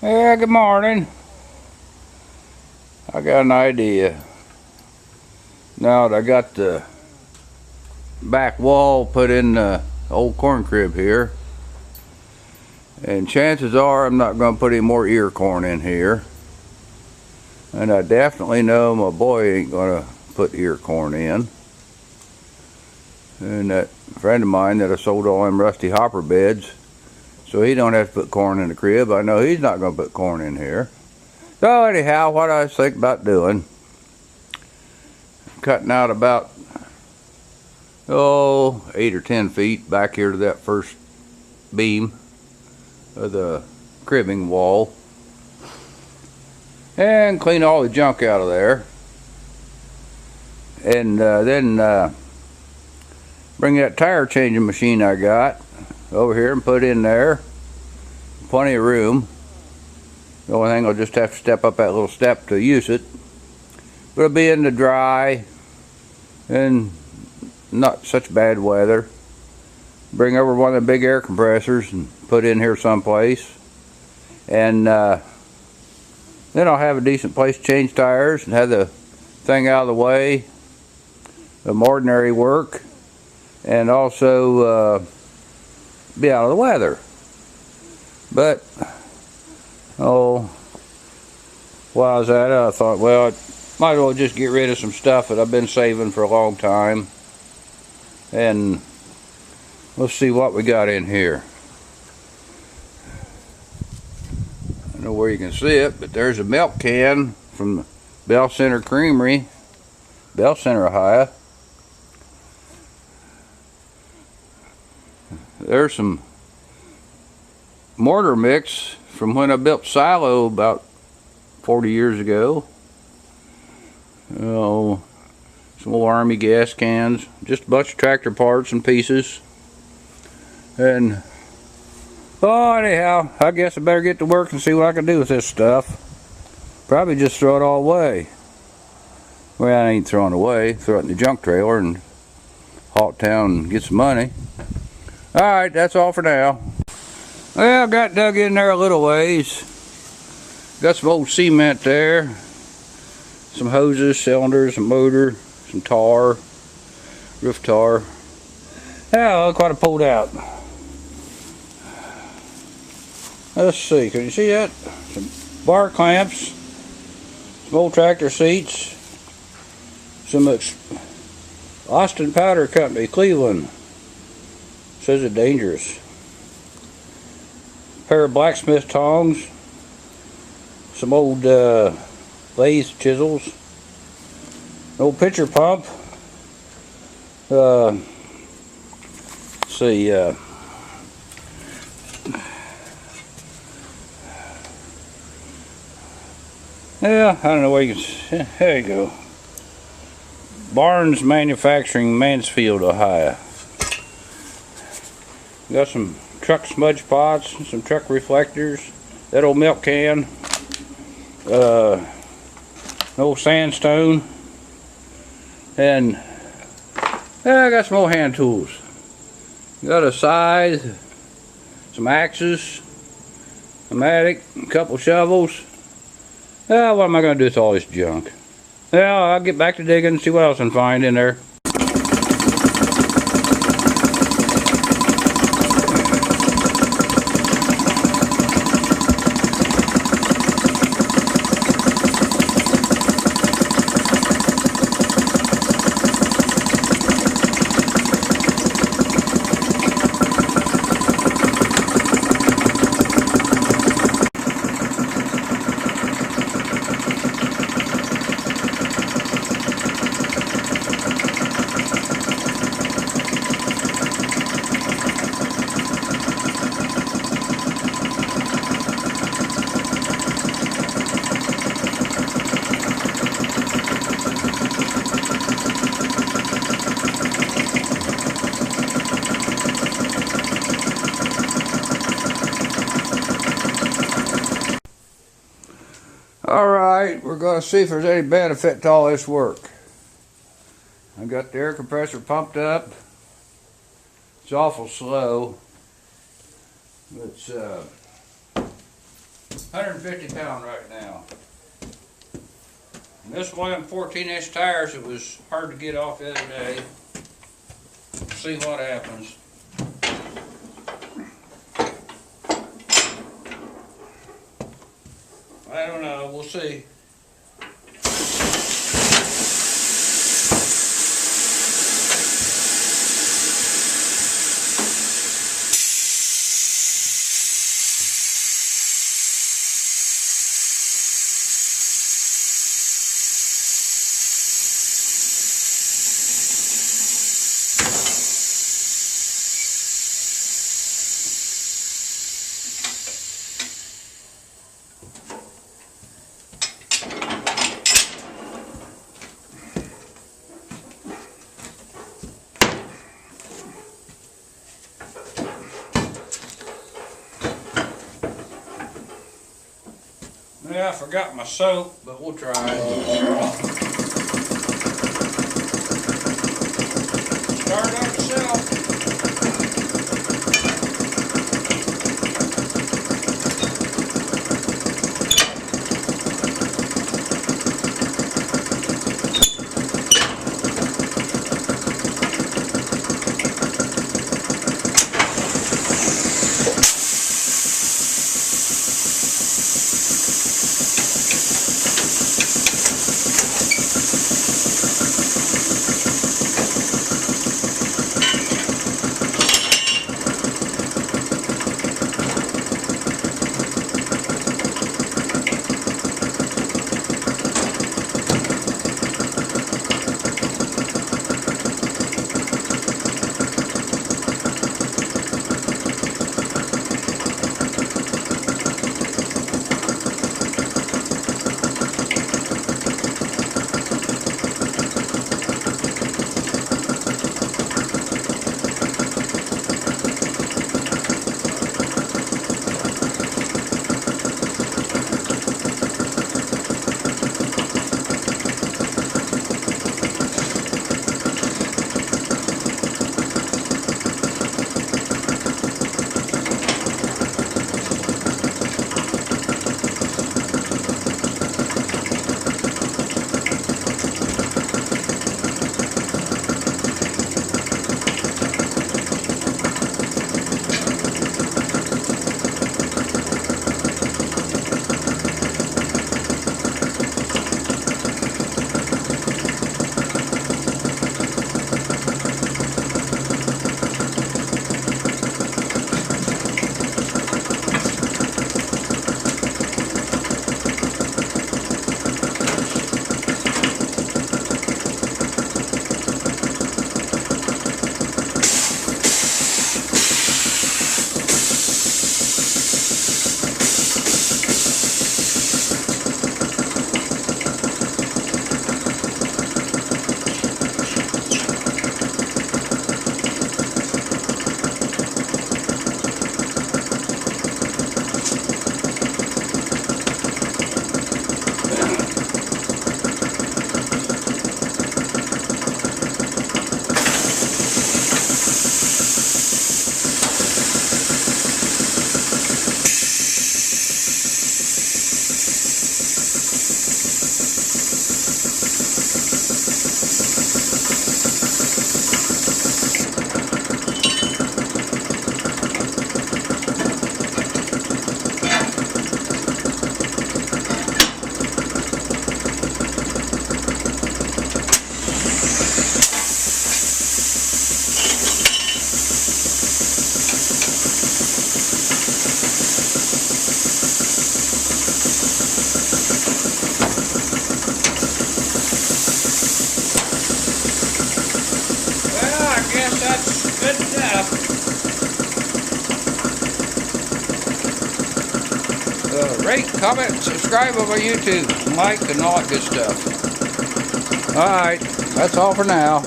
Yeah, good morning. I got an idea. Now that I got the back wall put in the old corn crib here, and chances are I'm not going to put any more ear corn in here. And I definitely know my boy ain't going to put ear corn in. And that friend of mine that I sold all them rusty hopper beds, so he don't have to put corn in the crib. I know he's not going to put corn in here. So anyhow, what I was thinking about doing, cutting out about 8 or 10 feet back here to that first beam of the cribbing wall, and clean all the junk out of there, and then bring that tire changing machine I got over here and put in there. Plenty of room. The only thing, I'll just have to step up that little step to use it, but it'll be in the dry and not such bad weather. Bring over one of the big air compressors and put in here someplace, and then I'll have a decent place to change tires and have the thing out of the way, some ordinary work, and also be out of the weather. But while I was at it, I thought, well, I might as well just get rid of some stuff that I've been saving for a long time, and let's see what we got in here. I don't know where you can see it, but there's a milk can from Bell Center Creamery, Bell Center, Ohio. There's some mortar mix from when I built silo about 40 years ago. Oh, some old Army gas cans, just a bunch of tractor parts and pieces. And anyhow, I guess I better get to work and see what I can do with this stuff. Probably just throw it all away. Well, I ain't throwing it away. Throw it in the junk trailer and haul it down and get some money. Alright, that's all for now. Well, I got dug in there a little ways. Got some old cement there. Some hoses, cylinders, a motor, some tar, roof tar. Yeah, look what I pulled out. Let's see, can you see that? Some bar clamps, some old tractor seats, some Austin Powder Company, Cleveland. Says it's dangerous. A pair of blacksmith tongs, some old lathe chisels, an old pitcher pump. Let's see. Yeah, I don't know where you can. There you go. Barnes Manufacturing, Mansfield, Ohio. Got some truck smudge pots, some truck reflectors, that old milk can, an old sandstone, and I got some old hand tools. Got a scythe, some axes, a mattock, a couple shovels. What am I going to do with all this junk? Yeah, I'll get back to digging and see what else I can find in there. Alright, we're going to see if there's any benefit to all this work. I got the air compressor pumped up. It's awful slow. It's 150 pound right now. And this one 14-inch tires, it was hard to get off the other day. See what happens. I don't know, we'll see. Yeah, I forgot my soap, but we'll try it. Start on itself. Rate, comment, subscribe on my YouTube, like, and all that good stuff. Alright, that's all for now.